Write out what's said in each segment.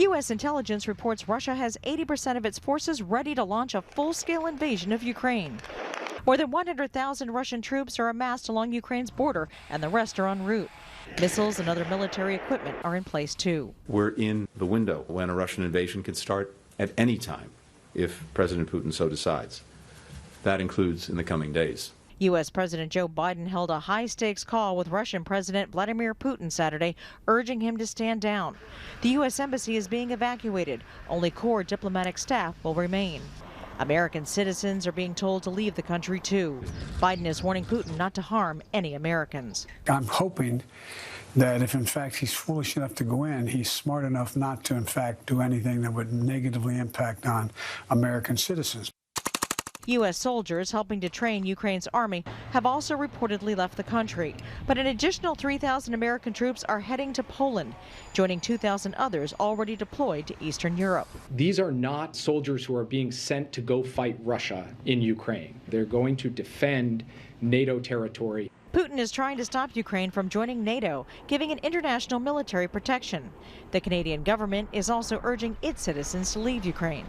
U.S. intelligence reports Russia has 80% of its forces ready to launch a full-scale invasion of Ukraine. More than 100,000 Russian troops are amassed along Ukraine's border, and the rest are en route. Missiles and other military equipment are in place, too. We're in the window when a Russian invasion could start at any time if President Putin so decides. That includes in the coming days. U.S. President Joe Biden held a high-stakes call with Russian President Vladimir Putin Saturday, urging him to stand down. The U.S. Embassy is being evacuated. Only core diplomatic staff will remain. American citizens are being told to leave the country, too. Biden is warning Putin not to harm any Americans. I'm hoping that if, in fact, he's foolish enough to go in, he's smart enough not to, in fact, do anything that would negatively impact on American citizens. U.S. soldiers helping to train Ukraine's army have also reportedly left the country. But an additional 3,000 American troops are heading to Poland, joining 2,000 others already deployed to Eastern Europe. These are not soldiers who are being sent to go fight Russia in Ukraine. They're going to defend NATO territory. Putin is trying to stop Ukraine from joining NATO, giving it international military protection. The Canadian government is also urging its citizens to leave Ukraine.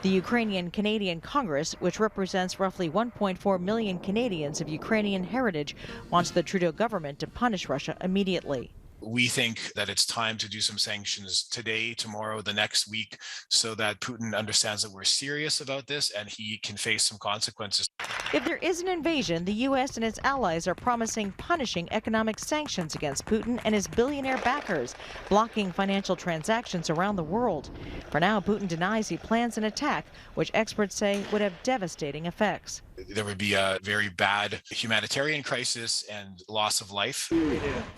The Ukrainian-Canadian Congress, which represents roughly 1.4 million Canadians of Ukrainian heritage, wants the Trudeau government to punish Russia immediately. We think that it's time to do some sanctions today, tomorrow, the next week, so that Putin understands that we're serious about this and he can face some consequences. If there is an invasion, the U.S. and its allies are promising punishing economic sanctions against Putin and his billionaire backers, blocking financial transactions around the world. For now, Putin denies he plans an attack, which experts say would have devastating effects. There would be a very bad humanitarian crisis and loss of life.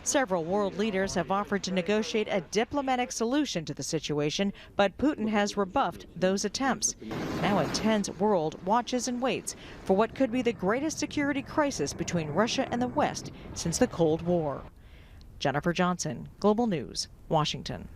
Several world leaders have offered to negotiate a diplomatic solution to the situation, but Putin has rebuffed those attempts. Now a tense world watches and waits for what could be the greatest security crisis between Russia and the West since the Cold War. Jennifer Johnson, Global News, Washington.